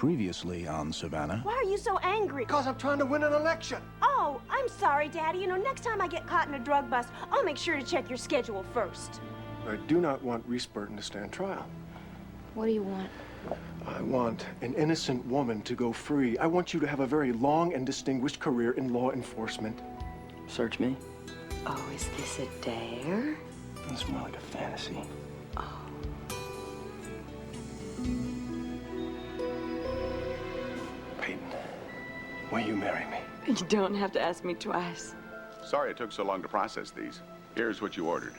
Previously on Savannah. Why are you so angry? Because I'm trying to win an election. Oh, I'm sorry, Daddy. You know, next time I get caught in a drug bust, I'll make sure to check your schedule first. I do not want Reese Burton to stand trial. What do you want? I want an innocent woman to go free. I want you to have a very long and distinguished career in law enforcement. Search me? Oh, is this a dare? It's more like a fantasy. Oh. Peyton, will you marry me? You don't have to ask me twice. Sorry it took so long to process these. Here's what you ordered.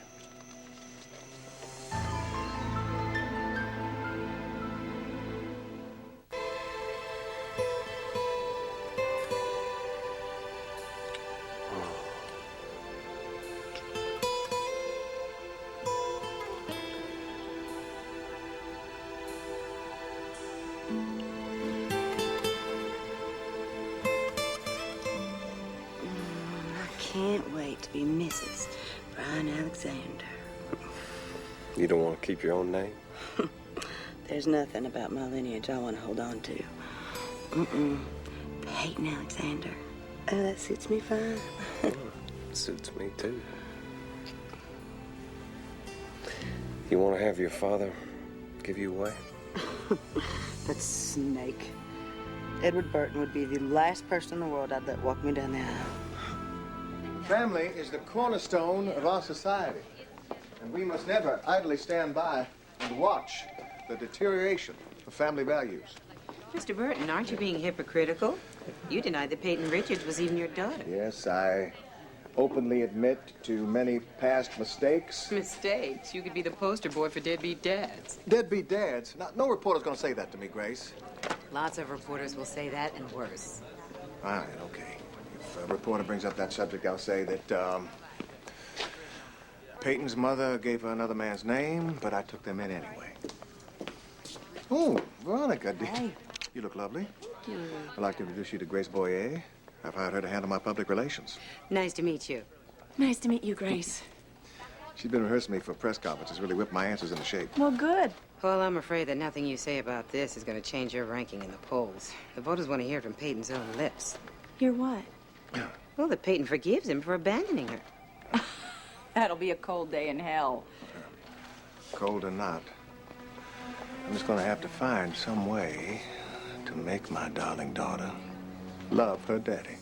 Can't wait to be Mrs. Brian Alexander. You don't want to keep your own name? There's nothing about my lineage I want to hold on to. Peyton Alexander. Oh, that suits me fine. Suits me too. You want to have your father give you away? That snake. Edward Burton would be the last person in the world I'd let walk me down the aisle. Family is the cornerstone of our society, and we must never idly stand by and watch the deterioration of family values. Mr. Burton, aren't you being hypocritical? You denied that Peyton Richards was even your daughter. Yes, I openly admit to many past mistakes. Mistakes? You could be the poster boy for deadbeat dads. Deadbeat dads? No reporter's gonna say that to me, Grace. Lots of reporters will say that and worse. All right, okay. If a reporter brings up that subject, I'll say that, Peyton's mother gave her another man's name, but I took them in anyway. Oh, Veronica, Hey. You look lovely. I'd like to introduce you to Grace Boyer. I've hired her to handle my public relations. Nice to meet you. Nice to meet you, Grace. She's been rehearsing me for press conferences, really whipped my answers into shape. Well, good. Well, I'm afraid that nothing you say about this is going to change your ranking in the polls. The voters want to hear it from Peyton's own lips. Hear what? Well, that Peyton forgives him for abandoning her. That'll be a cold day in hell. Cold or not, I'm just gonna have to find some way to make my darling daughter love her daddy.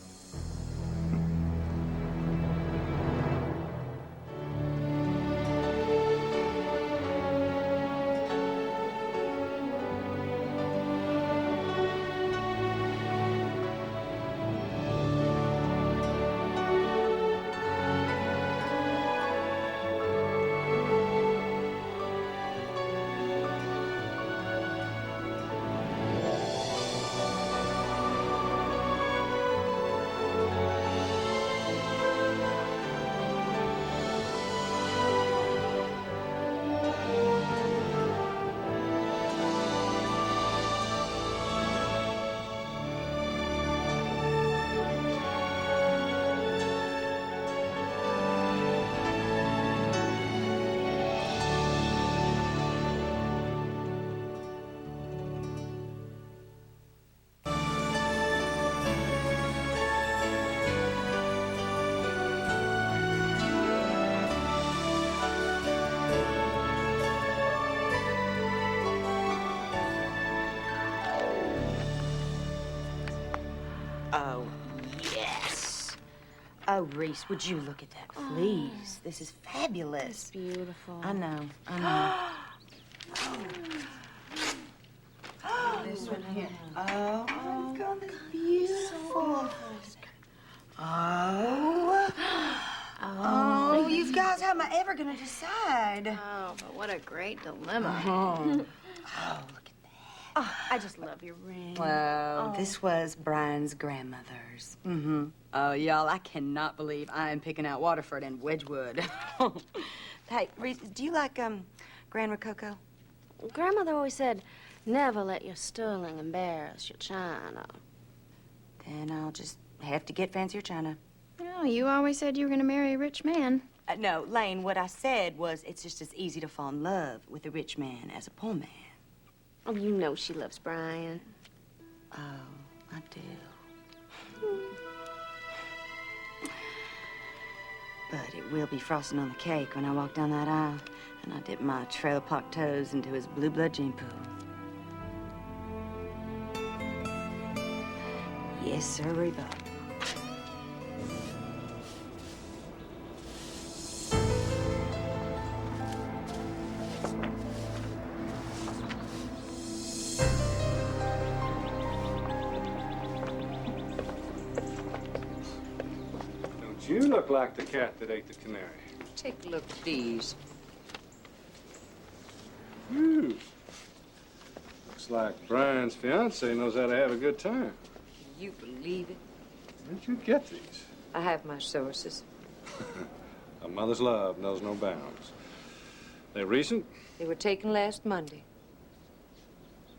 Oh, yes. Oh, Reese, would you look at that, please? This is fabulous. It's beautiful. I know, I know. This one here. Oh, my God, that's beautiful. Oh, you guys, how am I ever going to decide? Oh, but what a great dilemma. Oh, look at Oh, I just love your ring. Well, this was Brian's grandmother's. Oh, y'all, I cannot believe I am picking out Waterford and Wedgwood. Hey, Reese, do you like, Grand Rococo? Grandmother always said, never let your sterling embarrass your china. Then I'll just have to get fancier china. No, you always said you were going to marry a rich man. No, Lane, what I said was it's just as easy to fall in love with a rich man as a poor man. Oh, you know she loves Brian. Oh, I do. But it will be frosting on the cake when I walk down that aisle and I dip my trailer park toes into his blue blood gene pool. Yes, sir, Reba. You look like the cat that ate the canary. Take a look at these. Looks like Brian's fiance knows how to have a good time. You believe it? Where'd you get these? I have my sources. A mother's love knows no bounds. They recent? They were taken last Monday.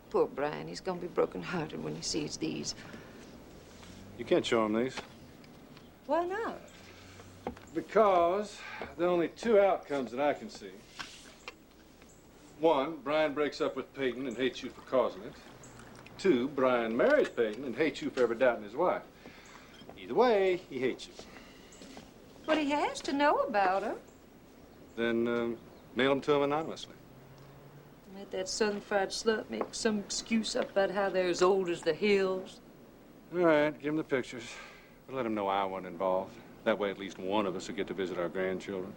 Poor Brian, he's gonna be broken-hearted when he sees these. You can't show him these. Why not? Because there are only two outcomes that I can see. One, Brian breaks up with Peyton and hates you for causing it. Two, Brian marries Peyton and hates you for ever doubting his wife. Either way, he hates you. But he has to know about her. Then mail them to him anonymously. Let that southern fried slut make some excuse up about how they're as old as the hills. All right, give him the pictures. But let him know I wasn't involved. That way at least one of us will get to visit our grandchildren.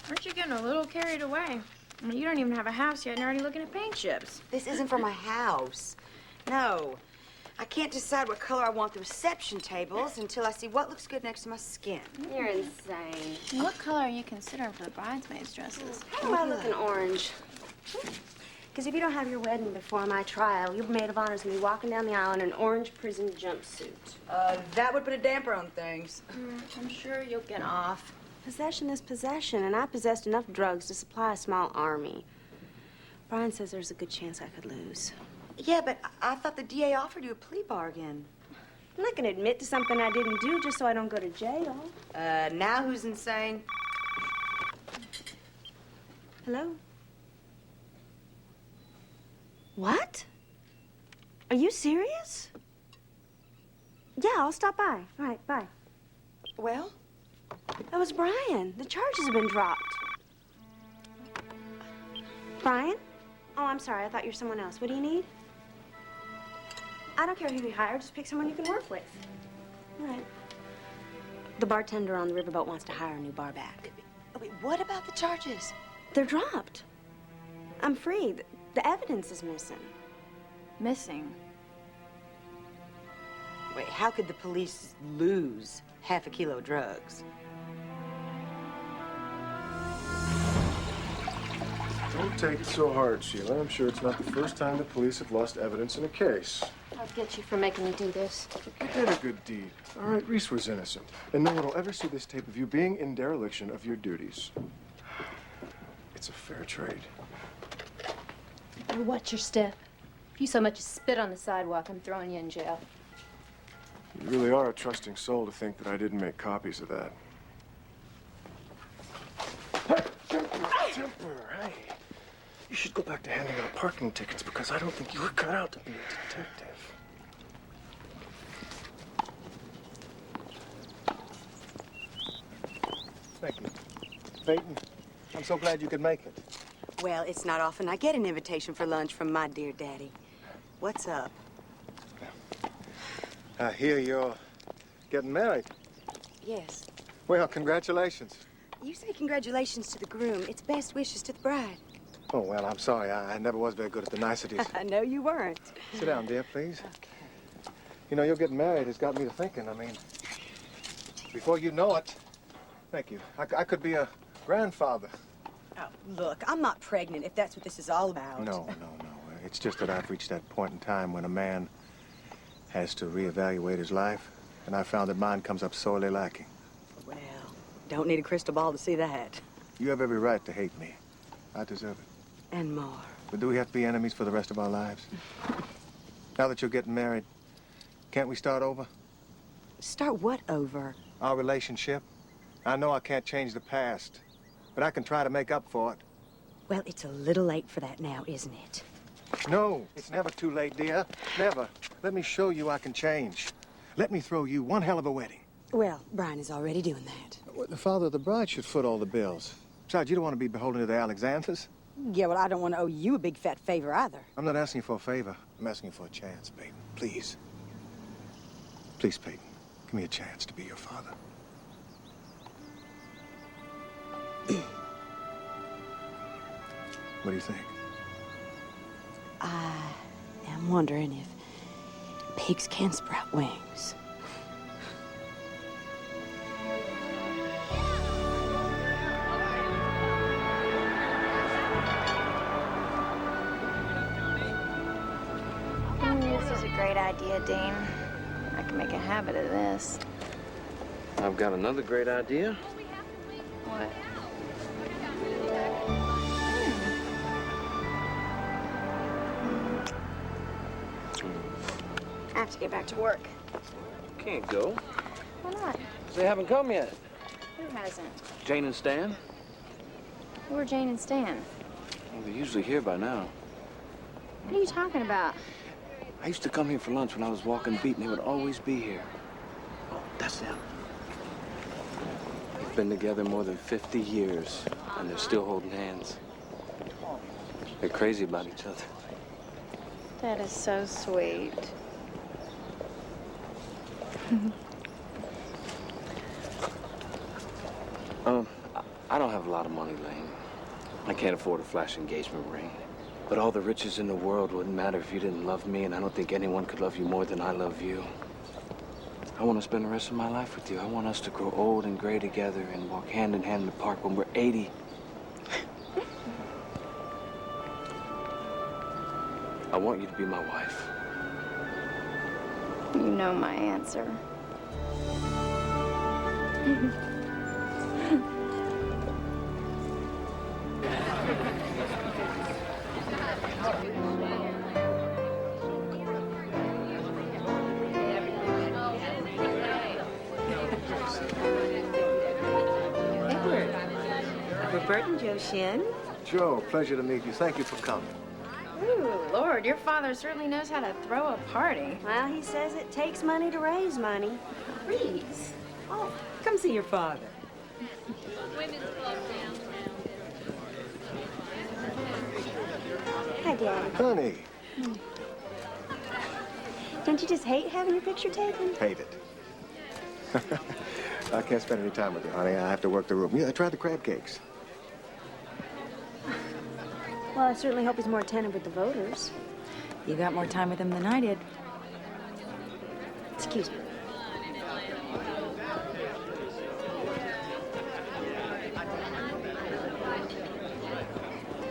Aren't you getting a little carried away? I mean, you don't even have a house yet and you're already looking at paint chips. This isn't for my house. No. I can't decide what color I want the reception tables until I see what looks good next to my skin. You're insane. What color are you considering for the bridesmaids' dresses? How do I look in orange? Because if you don't have your wedding before my trial, your maid of honor's gonna be walking down the aisle in an orange prison jumpsuit. That would put a damper on things. I'm sure you'll get off. Possession is possession, and I possessed enough drugs to supply a small army. Brian says there's a good chance I could lose. Yeah, but I thought the DA offered you a plea bargain. I'm not gonna admit to something I didn't do just so I don't go to jail. Now who's insane? Hello? What? Are you serious? Yeah, I'll stop by. All right, bye. Well? That was Brian. The charges have been dropped. Brian? Oh, I'm sorry. I thought you were someone else. What do you need? I don't care who you hire. Just pick someone you can work with. All right. The bartender on the riverboat wants to hire a new bar back. Wait, what about the charges? They're dropped. I'm free. The evidence is missing. Missing? Wait, how could the police lose half a kilo of drugs? Don't take it so hard, Sheila. I'm sure it's not the first time the police have lost evidence in a case. I'll get you for making me do this. You did a good deed. All right, Reese was innocent. And no one will ever see this tape of you being in dereliction of your duties. It's a fair trade. Watch your step. If you so much as spit on the sidewalk, I'm throwing you in jail. You really are a trusting soul to think that I didn't make copies of that. Temper, hey. You should go back to handing out parking tickets because I don't think you were cut out to be a detective. Thank you. Peyton, I'm so glad you could make it. Well, it's not often I get an invitation for lunch from my dear daddy. What's up? I hear you're getting married. Yes. Well, congratulations. You say congratulations to the groom. It's best wishes to the bride. Oh, well, I'm sorry. I never was very good at the niceties. I know you weren't. Sit down, dear, please. Okay. You know, your getting married has got me to thinking. I mean, before you know it, thank you, I could be a grandfather. Oh, look, I'm not pregnant, if that's what this is all about. No. It's just that I've reached that point in time when a man has to reevaluate his life, and I found that mine comes up sorely lacking. Well, don't need a crystal ball to see that. You have every right to hate me. I deserve it. And more. But do we have to be enemies for the rest of our lives? Now that you're getting married, can't we start over? Start what over? Our relationship. I know I can't change the past, but I can try to make up for it. Well, it's a little late for that now, isn't it? No, it's never too late, dear. Never. Let me show you I can change. Let me throw you one hell of a wedding. Well, Brian is already doing that. Well, the father of the bride should foot all the bills. Besides, you don't want to be beholden to the Alexanders. Yeah, well, I don't want to owe you a big fat favor either. I'm not asking you for a favor. I'm asking you for a chance, Peyton. Please. Please, Peyton. Give me a chance to be your father. What do you think? I am wondering if pigs can sprout wings. This is a great idea, Dean. I can make a habit of this. I've got another great idea. What? I have to get back to work. Can't go. Why not? They haven't come yet. Who hasn't? Jane and Stan? Who are Jane and Stan? Well, they're usually here by now. What are you talking about? I used to come here for lunch when I was walking the beat, and they would always be here. Oh, that's them. They've been together more than 50 years, and they're still holding hands. They're crazy about each other. That is so sweet. I don't have a lot of money, Lane. I can't afford a flash engagement ring. But all the riches in the world wouldn't matter if you didn't love me, and I don't think anyone could love you more than I love you. I want to spend the rest of my life with you. I want us to grow old and gray together and walk hand in hand in the park when we're 80. I want you to be my wife. You know my answer. Bert and Joe Shin. Joe, pleasure to meet you. Thank you for coming. Ooh, Lord, your father certainly knows how to throw a party. Well, he says it takes money to raise money. Please. Oh, come see your father. Hi, Daddy. Honey, Don't you just hate having your picture taken? hate it. I can't spend any time with you, honey. I have to work the room. Yeah, I tried the crab cakes. Well, I certainly hope he's more attentive with the voters. You got more time with him than I did. Excuse me.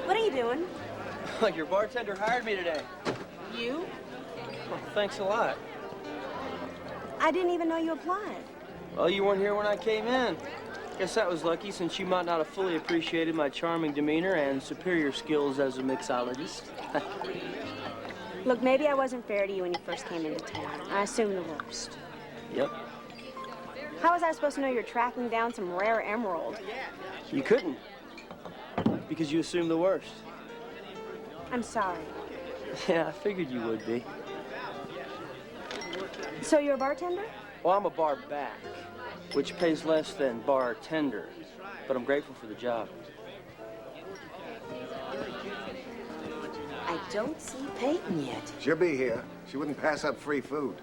What are you doing? Your bartender hired me today. You? Well, thanks a lot. I didn't even know you applied. Well, you weren't here when I came in. Guess that was lucky, since you might not have fully appreciated my charming demeanor and superior skills as a mixologist. Look, maybe I wasn't fair to you when you first came into town. I assumed the worst. Yep. How was I supposed to know you're tracking down some rare emerald? You couldn't, because you assumed the worst. I'm sorry. Yeah, I figured you would be. So you're a bartender? Well, I'm a bar back, which pays less than bartender, but I'm grateful for the job. I don't see Peyton yet. She'll be here. She wouldn't pass up free food.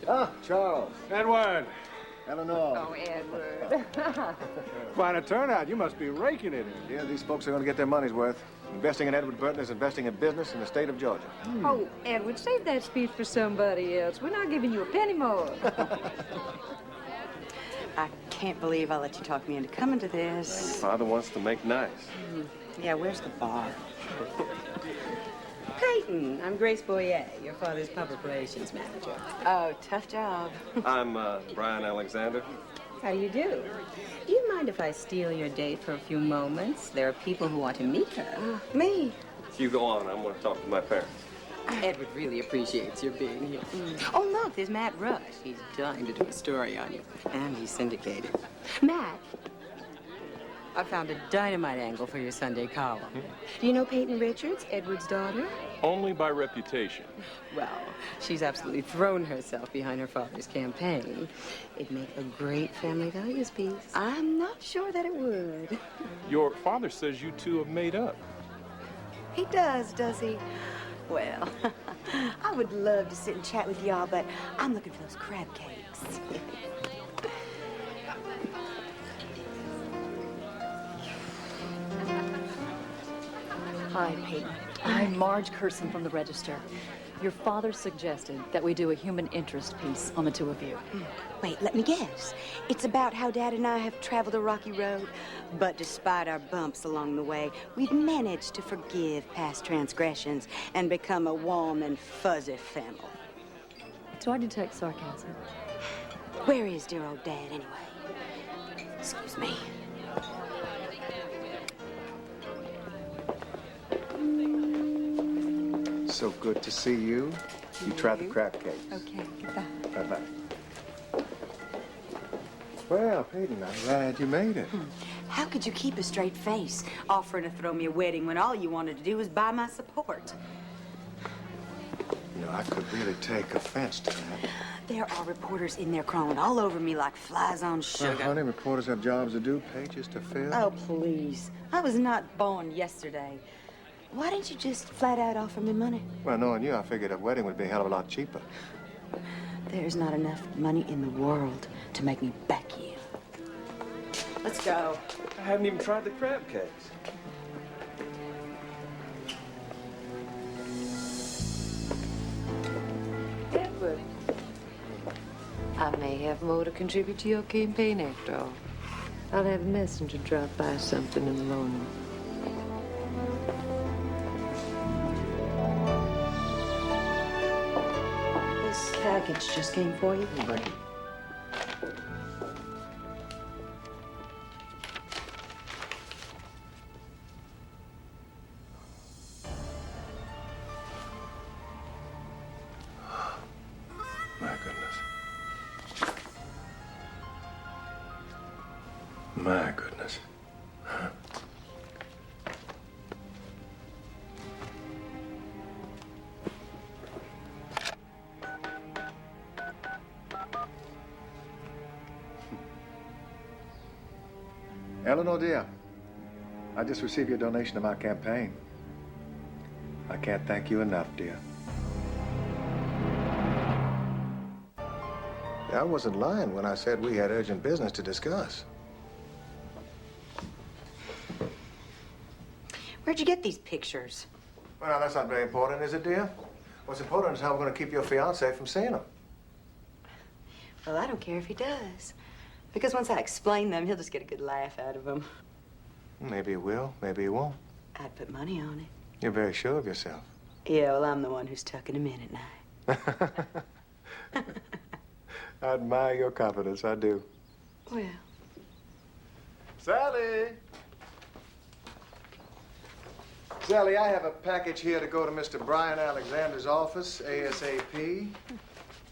Ah, Charles. Edward. Eleanor. Oh, Edward. Quite a turnout. You must be raking it in. Yeah, these folks are going to get their money's worth. Investing in Edward Burton is investing in business in the state of Georgia. Oh, Edward, save that speech for somebody else. We're not giving you a penny more. I can't believe I let you talk me into coming to this. Father wants to make nice. Yeah, where's the bar? Peyton, I'm Grace Boyer, your father's public relations manager. Oh, tough job. I'm Brian Alexander. How do you do? Do you mind if I steal your date for a few moments? There are people who want to meet her. Me? You go on. I'm going to talk to my parents. Edward really appreciates your being here. Oh, look, there's Matt Rush. He's dying to do a story on you. And he's syndicated. Matt, I found a dynamite angle for your Sunday column. Do you know Peyton Richards, Edward's daughter? Only by reputation. Well, she's absolutely thrown herself behind her father's campaign. It'd make a great family values piece. I'm not sure that it would. Your father says you two have made up. He does he? Well, I would love to sit and chat with y'all, but I'm looking for those crab cakes. Hi, Peyton. I'm Marge Curson from the Register. Your father suggested that we do a human interest piece on the two of you. Wait, let me guess. It's about how Dad and I have traveled a rocky road, but despite our bumps along the way, we've managed to forgive past transgressions and become a warm and fuzzy family. Do I detect sarcasm? Where is dear old Dad, anyway? Excuse me. So good to see you. You tried the crab cakes. Okay, goodbye. Bye-bye. Well, Peyton, I'm glad you made it. How could you keep a straight face offering to throw me a wedding when all you wanted to do was buy my support? You know, I could really take offense to that. There are reporters in there crawling all over me like flies on Well, sugar. honey, reporters have jobs to do, pages to fill. Oh, please. I was not born yesterday. Why didn't you just flat out offer me money? Well, knowing you, I figured a wedding would be a hell of a lot cheaper. There's not enough money in the world to make me back you. Let's go. I haven't even tried the crab cakes. Edward, I may have more to contribute to your campaign after all. I'll have a messenger drop by something in the morning. This package just came for you. My goodness. My goodness. Huh? Eleanor, dear, I just received your donation to my campaign. I can't thank you enough, dear. I wasn't lying when I said we had urgent business to discuss. Where'd you get these pictures? Well, that's not very important, is it, dear? What's important is how we're going to keep your fiancé from seeing them. Well, I don't care if he does. Because once I explain them, he'll just get a good laugh out of them. Maybe he will, maybe he won't. I'd put money on it. You're very sure of yourself. Yeah, well, I'm the one who's tucking him in at night. I admire your confidence, I do. Well. Sally! Sally, I have a package here to go to Mr. Brian Alexander's office, ASAP. You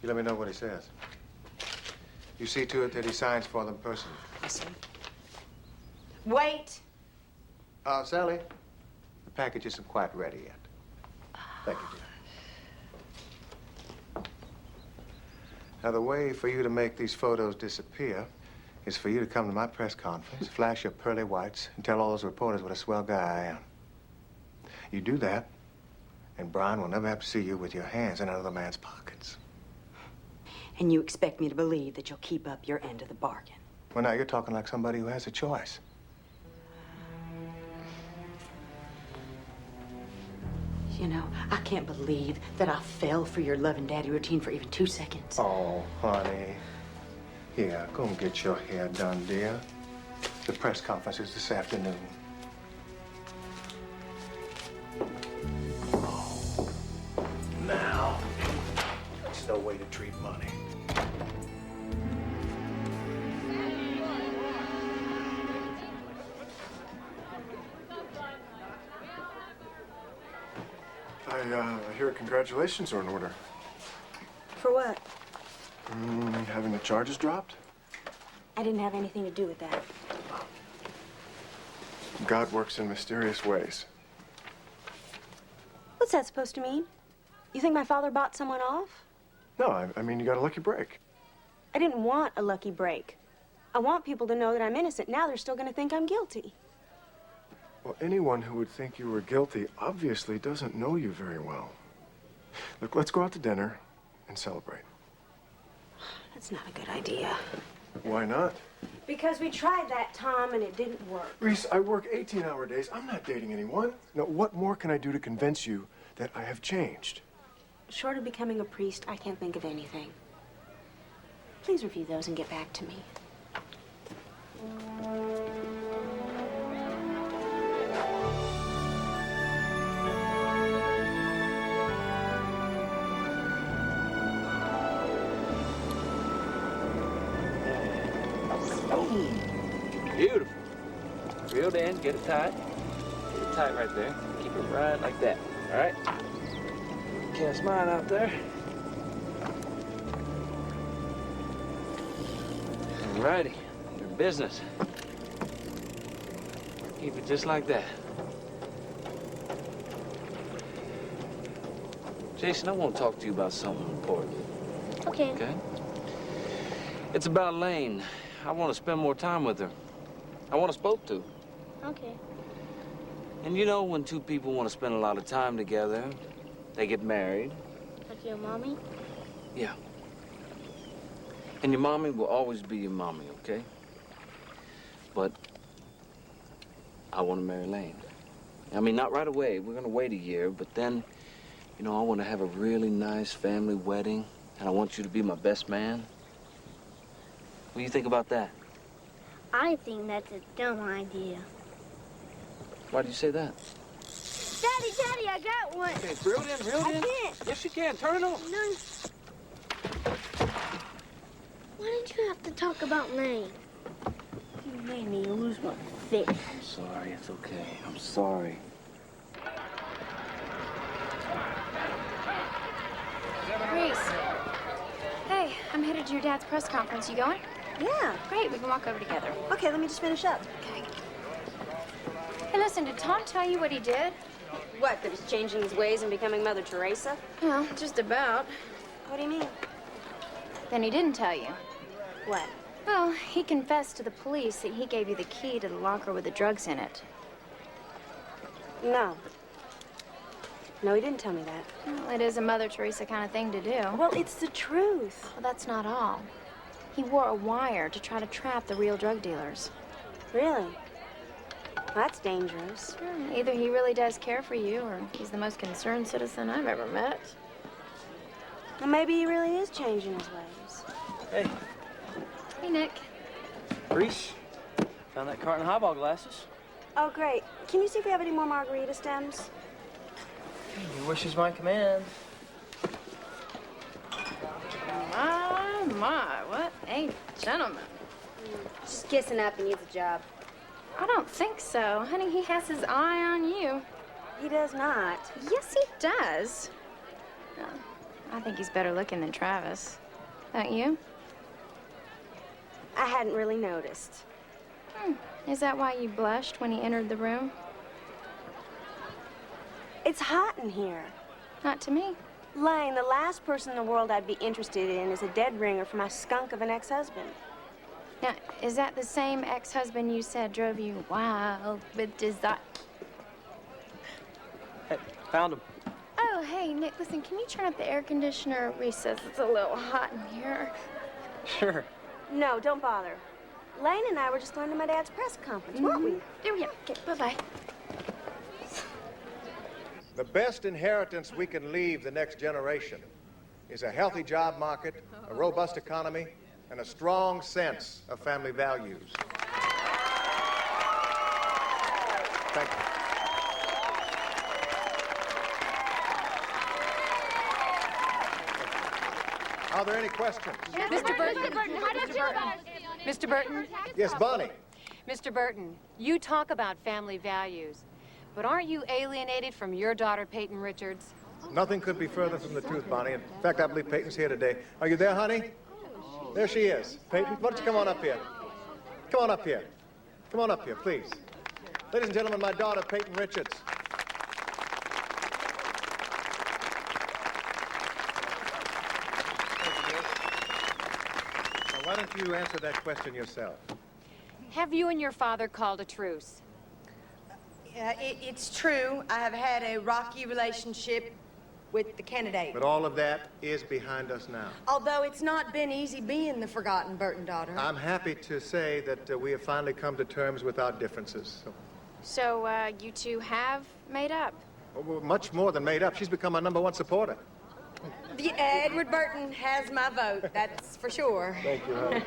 let me know what he says. You see to it that he signs for them personally. Yes, sir. Wait! Sally, the package isn't quite ready yet. Thank you, dear. Now, the way for you to make these photos disappear is for you to come to my press conference, flash your pearly whites, and tell all those reporters what a swell guy I am. You do that, and Brian will never have to see you with your hands in another man's pockets. And you expect me to believe that you'll keep up your end of the bargain? Well, now you're talking like somebody who has a choice. You know, I can't believe that I fell for your loving daddy routine for even 2 seconds. Oh, honey. Here, go and get your hair done, dear. The press conference is this afternoon. Oh, now. That's no way to treat money. I hear congratulations are in order. For what? Having the charges dropped? I didn't have anything to do with that. God works in mysterious ways. What's that supposed to mean? You think my father bought someone off? No, I mean, you got a lucky break. I didn't want a lucky break. I want people to know that I'm innocent. Now they're still going to think I'm guilty. Well, anyone who would think you were guilty obviously doesn't know you very well. Look, let's go out to dinner and celebrate. That's not a good idea. Why not? Because we tried that, Tom, and it didn't work. Reese, I work 18-hour days. I'm not dating anyone. Now, what more can I do to convince you that I have changed? Short of becoming a priest, I can't think of anything. Please review those and get back to me. Beautiful. Reeled in, get it tight. Get it tight right there. Keep it right like that. All right? Cast mine out there. All righty. Your business. Keep it just like that. Jason, I want to talk to you about something important. Okay. Okay? It's about Lane. I want to spend more time with her. I want us both to. Okay. And you know, when two people want to spend a lot of time together, they get married. Like your mommy? Yeah. And your mommy will always be your mommy, okay? But I want to marry Lane. I mean, not right away. We're going to wait a year, but then, you know, I want to have a really nice family wedding, and I want you to be my best man. What do you think about that? I think that's a dumb idea. Why do you say that? Daddy, I got one. Okay, reel it in. I can't. Yes, you can. Turn it on. No. Why did you have to talk about Lane? You made me lose my fish. I'm sorry. It's okay. I'm sorry. Reese. Hey, I'm headed to your dad's press conference. You going? Yeah. Great, we can walk over together. Okay, let me just finish up. Okay. Hey, listen, did Tom tell you what he did? What, that he's changing his ways and becoming Mother Teresa? Well, just about. What do you mean? Then he didn't tell you. What? Well, he confessed to the police that he gave you the key to the locker with the drugs in it. No. No, he didn't tell me that. Well, it is a Mother Teresa kind of thing to do. Well, it's the truth. Well, that's not all. He wore a wire to try to trap the real drug dealers. Really? That's dangerous. Either he really does care for you, or he's the most concerned citizen I've ever met. Well, maybe he really is changing his ways. Hey, Hey, Nick. Reese, found that carton of highball glasses. Oh, great. Can you see if we have any more margarita stems? Your wish is my command. My, what a gentleman. Just kissing up and needs a job. I don't think so. Honey, he has his eye on you. He does not. Yes, he does. I think he's better looking than Travis. Don't you? I hadn't really noticed. Is that why you blushed when he entered the room? It's hot in here. Not to me. Lane, the last person in the world I'd be interested in is a dead ringer for my skunk of an ex-husband. Now, is that the same ex-husband you said drove you wild with desire? Hey, found him. Oh, hey, Nick, listen, can you turn up the air conditioner? Reese says it's a little hot in here. Sure. No, don't bother. Lane and I were just going to my dad's press conference, weren't we? There we are. Okay, bye-bye. The best inheritance we can leave the next generation is a healthy job market, a robust economy, and a strong sense of family values. Thank you. Are there any questions? Mr. Burton. How did you... Mr. Burton. Yes, Bonnie. Mr. Burton, you talk about family values, but aren't you alienated from your daughter, Peyton Richards? Nothing could be further from the truth, Bonnie. In fact, I believe Peyton's here today. Are you there, honey? There she is. Peyton, why don't you come on up here? Come on up here. Come on up here, please. Ladies and gentlemen, my daughter, Peyton Richards. Now, why don't you answer that question yourself? Have you and your father called a truce? It's true. I have had a rocky relationship with the candidate. But all of that is behind us now. Although it's not been easy being the forgotten Burton daughter. I'm happy to say that we have finally come to terms with our differences. So, you two have made up? Well, much more than made up. She's become our #1 supporter. Edward Burton has my vote, that's for sure. Thank you, honey.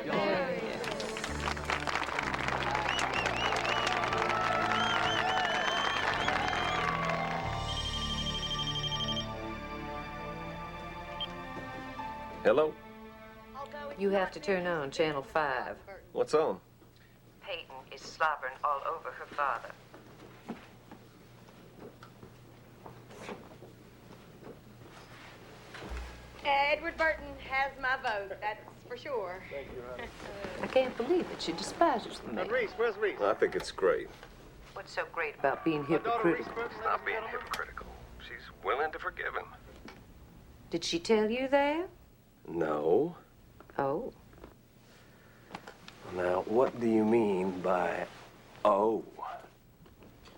Hello? You have to turn on Channel 5. What's on? Peyton is slobbering all over her father. Edward Burton has my vote, that's for sure. Thank you, honey. I can't believe it. She despises the man. Reese, where's Reese? I think it's great. What's so great about being hypocritical? It's not being hypocritical. She's willing to forgive him. Did she tell you that? No. Oh. Now, what do you mean by oh?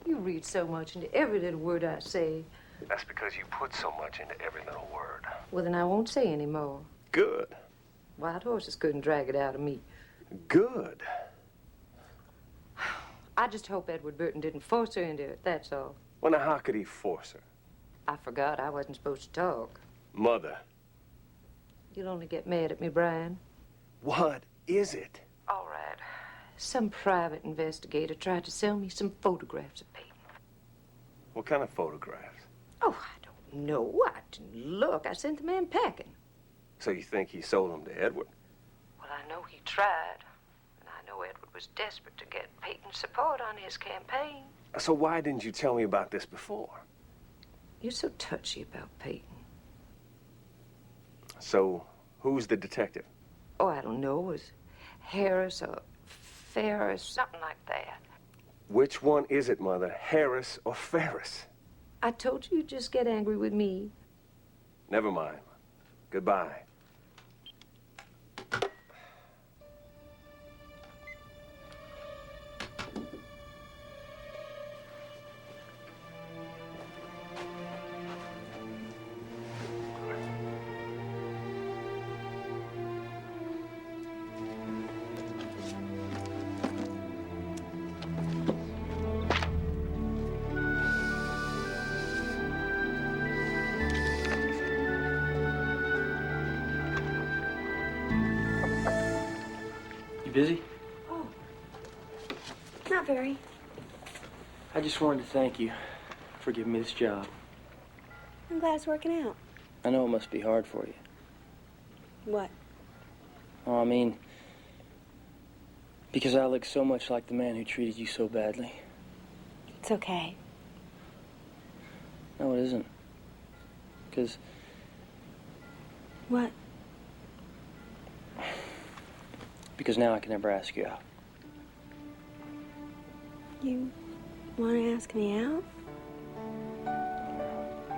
You read so much into every little word I say. That's because you put so much into every little word. Well, then I won't say any more. Good. Wild horses couldn't drag it out of me. Good. I just hope Edward Burton didn't force her into it, that's all. Well, now, how could he force her? I forgot I wasn't supposed to talk. Mother. You'll only get mad at me, Brian. What is it? All right. Some private investigator tried to sell me some photographs of Peyton. What kind of photographs? Oh, I don't know. I didn't look. I sent the man packing. So you think he sold them to Edward? Well, I know he tried. And I know Edward was desperate to get Peyton's support on his campaign. So why didn't you tell me about this before? You're so touchy about Peyton. So, who's the detective? Oh, I don't know. It was Harris or Ferris, something like that. Which one is it, Mother? Harris or Ferris? I told you you'd just get angry with me. Never mind. Goodbye. Busy? Oh. Not very. I just wanted to thank you for giving me this job. I'm glad it's working out. I know it must be hard for you. What? Oh, I mean, because I look so much like the man who treated you so badly. It's okay. No, it isn't. Because... What? Because now I can never ask you out. You want to ask me out?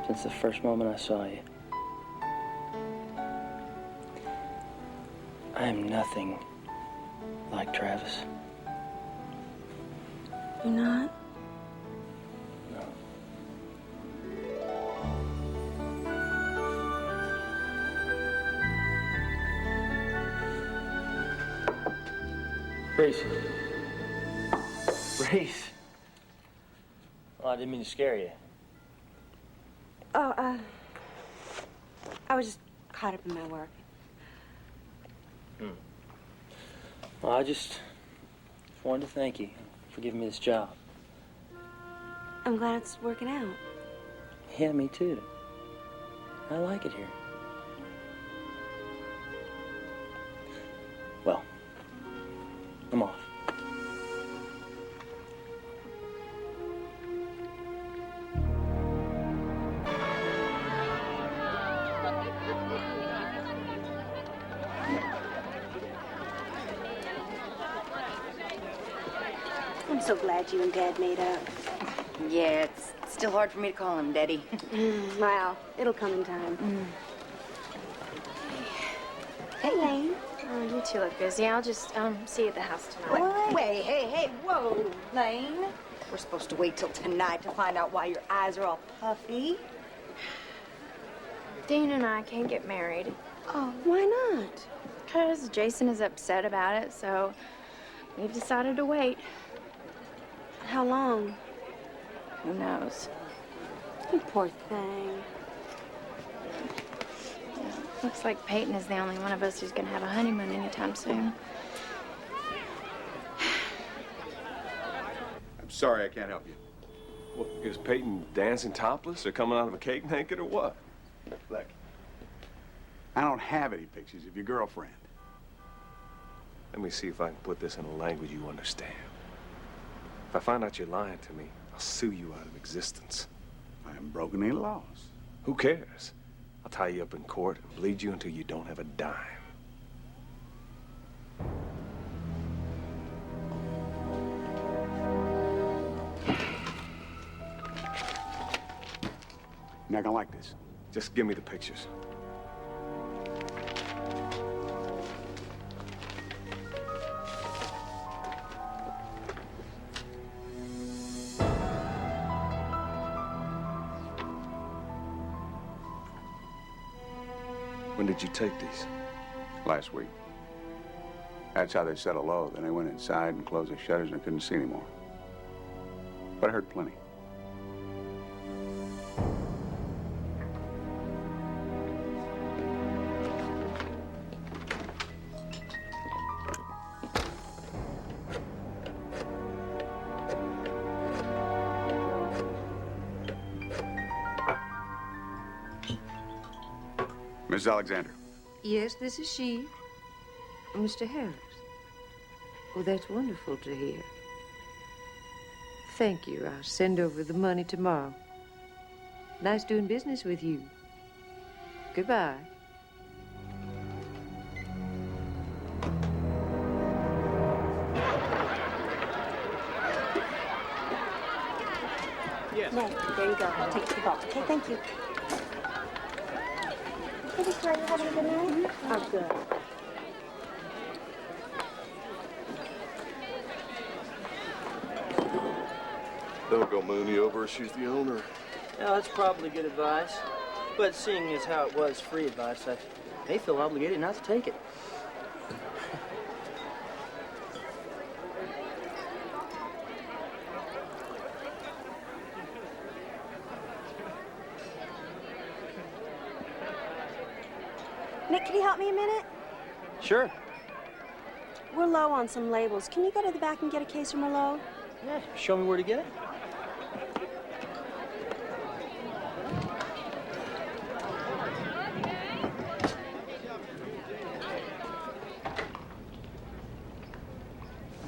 Since the first moment I saw you, I am nothing like Travis. You're not? No. Grace. Grace. Oh, I didn't mean to scare you. Oh, I was just caught up in my work. Well, I just wanted to thank you for giving me this job. I'm glad it's working out. Yeah, me too. I like it here. Well, I'm off. I'm so glad you and Dad made up. Yeah, it's still hard for me to call him Daddy. Well, it'll come in time. Hey, Lane. Oh, you two look busy. I'll just see you at the house tonight. Wait, hey, whoa, Lane. We're supposed to wait till tonight to find out why your eyes are all puffy. Dean and I can't get married. Oh, why not? Because Jason is upset about it, so we've decided to wait. How long? Who knows? You poor thing. Looks like Peyton is the only one of us who's gonna have a honeymoon anytime soon. I'm sorry I can't help you. Well, is Peyton dancing topless or coming out of a cake naked or what? Look, I don't have any pictures of your girlfriend. Let me see if I can put this in a language you understand. If I find out you're lying to me, I'll sue you out of existence. I haven't broken any laws. Who cares? I'll tie you up in court and bleed you until you don't have a dime. You're not gonna like this. Just give me the pictures. When did you take these? Last week. That's how they settled low. Then they went inside and closed the shutters and I couldn't see anymore. But I heard plenty. Mrs. Alexander. Yes, this is she. Mr. Harris. Oh, that's wonderful to hear. Thank you. I'll send over the money tomorrow. Nice doing business with you. Goodbye. Yes. Ned, there you go. I'll take you to the ball. Okay, thank you. Hey, Victoria, you having a good night? Oh, good. Don't go Mooney over her. She's the owner. Yeah, that's probably good advice. But seeing as how it was free advice, I may feel obligated not to take it. Nick, can you help me a minute? Sure. We're low on some labels. Can you go to the back and get a case from Merlot? Yeah, show me where to get it.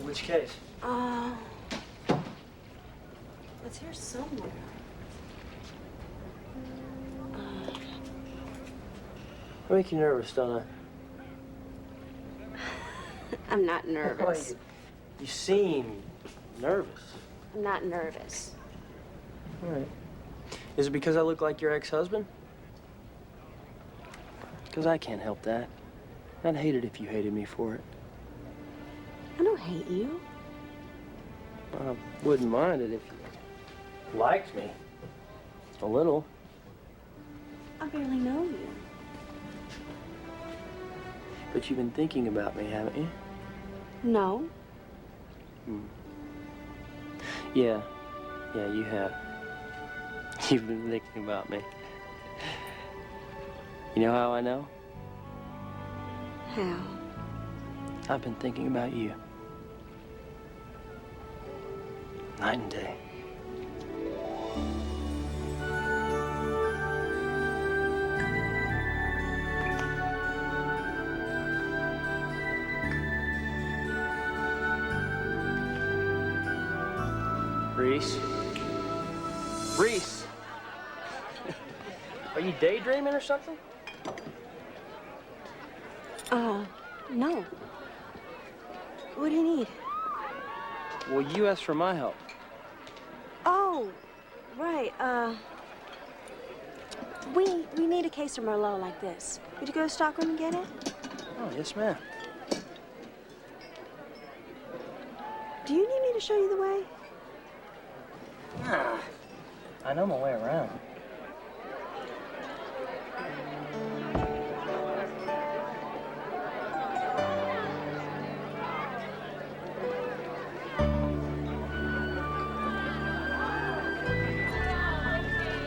Which case? It's here somewhere. I make you nervous, don't I? I'm not nervous. You seem nervous. I'm not nervous. All right. Is it because I look like your ex-husband? Because I can't help that. I'd hate it if you hated me for it. I don't hate you. I wouldn't mind it if you liked me. A little. I barely know you. But you've been thinking about me, haven't you? No. Yeah, you have. You've been thinking about me. You know how I know? How? I've been thinking about you. Night and day. Reese? Reese! Are you daydreaming or something? No. What do you need? Well, you asked for my help. Oh, right. We need a case of Merlot like this. Would you go to Stockroom and get it? Oh, yes, ma'am. Do you need me to show you the way? Ah, I know my way around.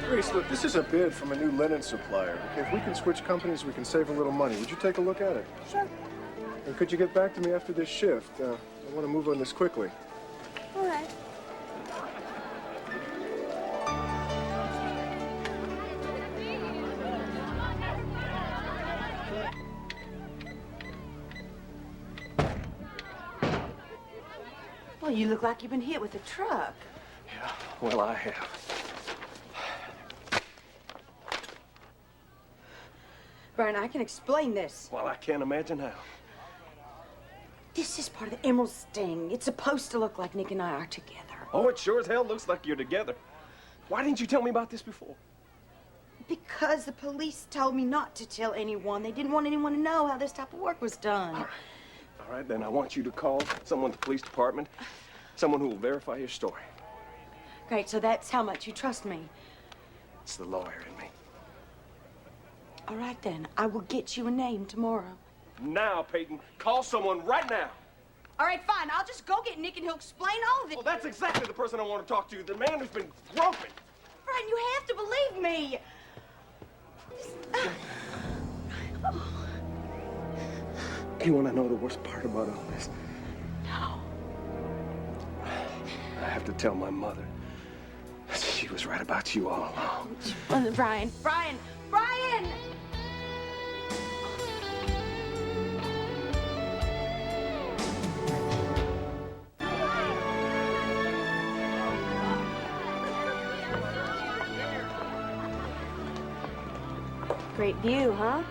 Grace, look, this is a bid from a new linen supplier. Okay, if we can switch companies, we can save a little money. Would you take a look at it? Sure. And could you get back to me after this shift? I want to move on this quickly. All right. Well, you look like you've been hit with a truck. Yeah, well, I have. Brian, I can explain this. Well, I can't imagine how. This is part of the emerald sting. It's supposed to look like Nick and I are together. Oh, it sure as hell looks like you're together. Why didn't you tell me about this before? Because the police told me not to tell anyone. They didn't want anyone to know how this type of work was done. All right, then I want you to call someone at the police department, someone who will verify your story. Great, so that's how much you trust me. It's the lawyer in me. All right, then. I will get you a name tomorrow. Now, Peyton, call someone right now. All right, fine. I'll just go get Nick and he'll explain all of it. Well, that's exactly the person I want to talk to, the man who's been groping. Brian, you have to believe me. You want to know the worst part about all this? No. I have to tell my mother. She was right about you all along. Brian. Brian! Brian! Great view, huh?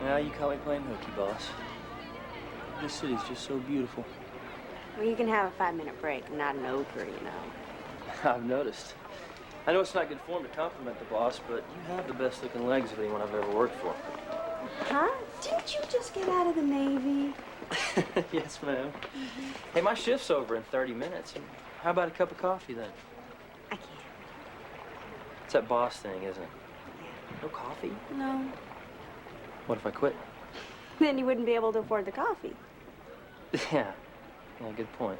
Yeah, you caught me playing hooky, boss. This city's just so beautiful. Well, you can have a 5-minute break. I'm not an ogre, you know. I've noticed. I know it's not good form to compliment the boss, but you have the best looking legs of anyone I've ever worked for. Huh? Didn't you just get out of the Navy? Yes, ma'am. Hey, my shift's over in 30 minutes. How about a cup of coffee then? I can't. It's that boss thing, isn't it? No coffee? No. What if I quit? Then you wouldn't be able to afford the coffee. Yeah. Yeah, good point.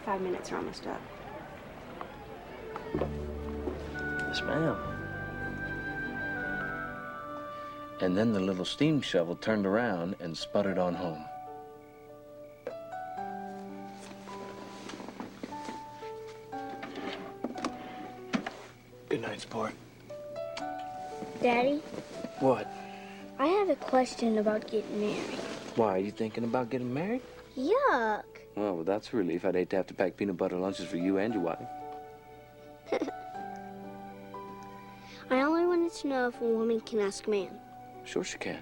5 minutes are almost up. Yes, ma'am. And then the little steam shovel turned around and sputtered on home. Good night, sport. Daddy, What? I have a question about getting married. Why, are you thinking about getting married? Yuck. Well, that's a relief. I'd hate to have to pack peanut butter lunches for you and your wife. I only wanted to know if a woman can ask a man. Sure she can.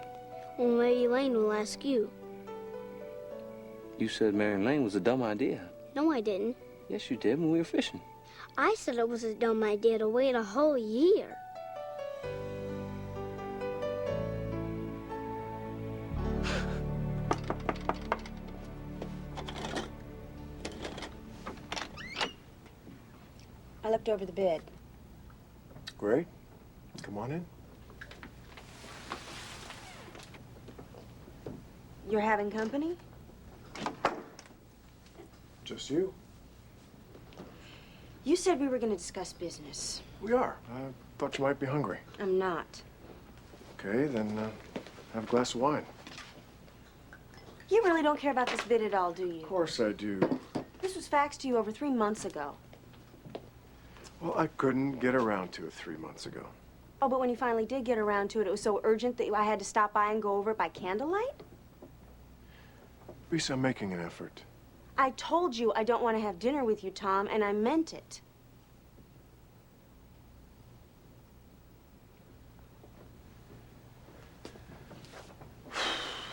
Well, maybe Lane will ask you. You said marrying Lane was a dumb idea. No, I didn't. Yes, you did when we were fishing. I said it was a dumb idea to wait a whole year. I looked over the bid. Great. Come on in. You're having company? Just you. You said we were going to discuss business. We are. I thought you might be hungry. I'm not. Okay, then have a glass of wine. You really don't care about this bid at all, do you? Of course I do. This was faxed to you over 3 months ago. Well, I couldn't get around to it 3 months ago. Oh, but when you finally did get around to it, it was so urgent that I had to stop by and go over it by candlelight? Lisa, I'm making an effort. I told you I don't want to have dinner with you, Tom, and I meant it.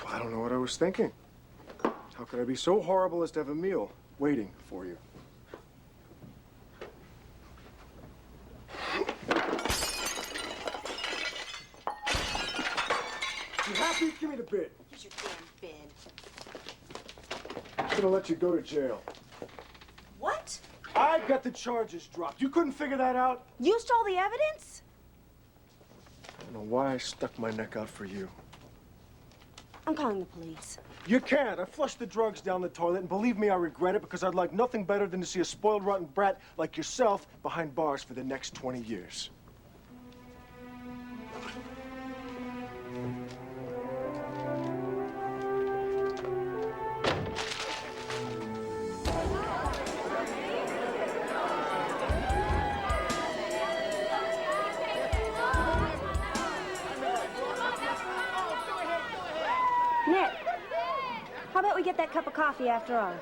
I don't know what I was thinking. How could I be so horrible as to have a meal waiting for you. You happy? Give me the bid. Here's your damn bid. I'm gonna let you go to jail. What? I got the charges dropped. You couldn't figure that out? You stole the evidence? I don't know why I stuck my neck out for you. I'm calling the police. You can't. I flushed the drugs down the toilet, and believe me, I regret it because I'd like nothing better than to see a spoiled, rotten brat like yourself behind bars for the next 20 years. Nick, how about we get that cup of coffee after all?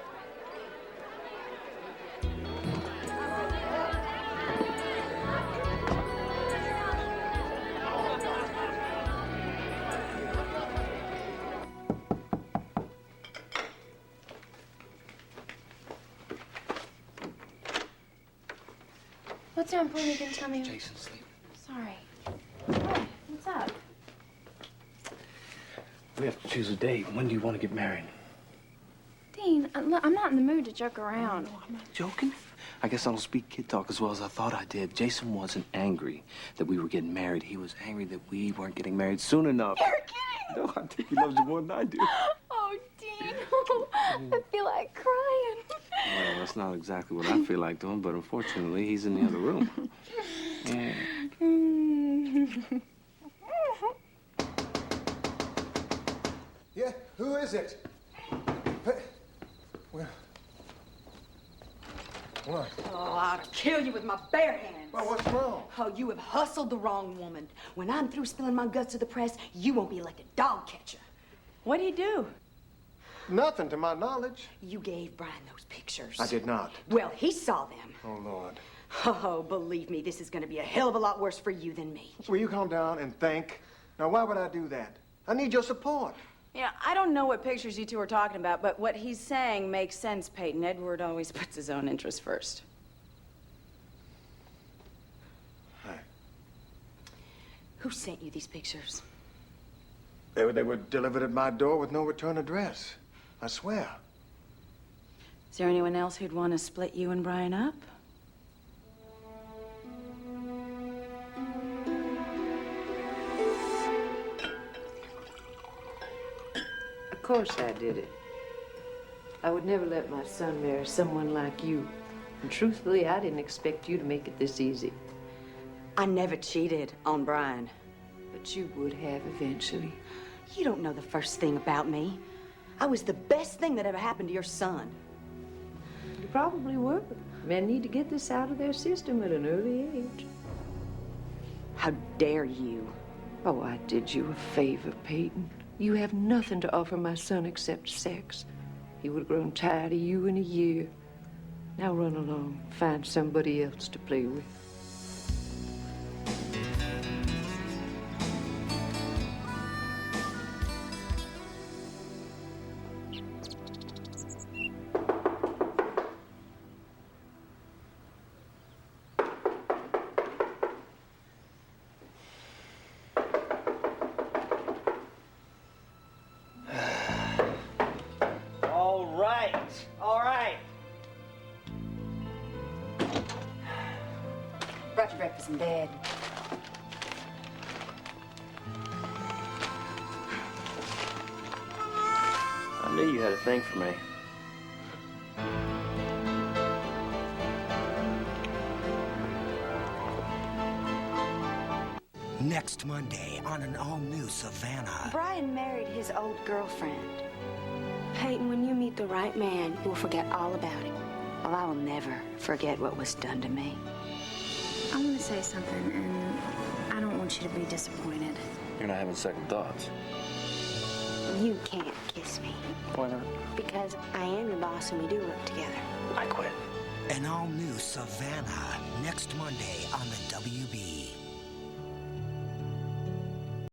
What's so important you can tell me? Jason's sleeping. Sorry. Hey, what's up? We have to choose a date. When do you want to get married? Dean, look, I'm not in the mood to joke around. I'm not joking. I guess I don't speak kid talk as well as I thought I did. Jason wasn't angry that we were getting married. He was angry that we weren't getting married soon enough. You're kidding! No, I think he loves you more than I do. Oh, Dean, I feel like crying. Well, that's not exactly what I feel like doing, but unfortunately, he's in the other room. Yeah. Yeah, who is it? Well, what? Oh, I'll kill you with my bare hands. Well, what's wrong? Oh, you have hustled the wrong woman. When I'm through spilling my guts to the press, you won't be elected dog catcher. What'd he do? Nothing to my knowledge. You gave Brian those pictures. I did not. Well, he saw them. Oh, Lord. Oh, believe me, this is going to be a hell of a lot worse for you than me. Will you calm down and think? Now, why would I do that? I need your support. Yeah, I don't know what pictures you two are talking about, but what he's saying makes sense, Peyton. Edward always puts his own interests first. Hi. Who sent you these pictures? They were delivered at my door with no return address. I swear. Is there anyone else who'd want to split you and Brian up? Of course I did it. I would never let my son marry someone like you. And truthfully, I didn't expect you to make it this easy. I never cheated on Brian. But you would have eventually. You don't know the first thing about me. I was the best thing that ever happened to your son. You probably were. Men need to get this out of their system at an early age. How dare you? Oh, I did you a favor, Peyton. You have nothing to offer my son except sex. He would have grown tired of you in a year. Now run along. Find somebody else to play with. All right. Brought your breakfast in bed. I knew you had a thing for me. Next Monday on an all-new Savannah. Brian married his old girlfriend. Peyton, when you meet the right man, you will forget all about it. Well, I will never forget what was done to me. I want to say something, and I don't want you to be disappointed. You're not having second thoughts. You can't kiss me. Why not? Because I am your boss and we do work together. I quit. An all-new Savannah next Monday on the W.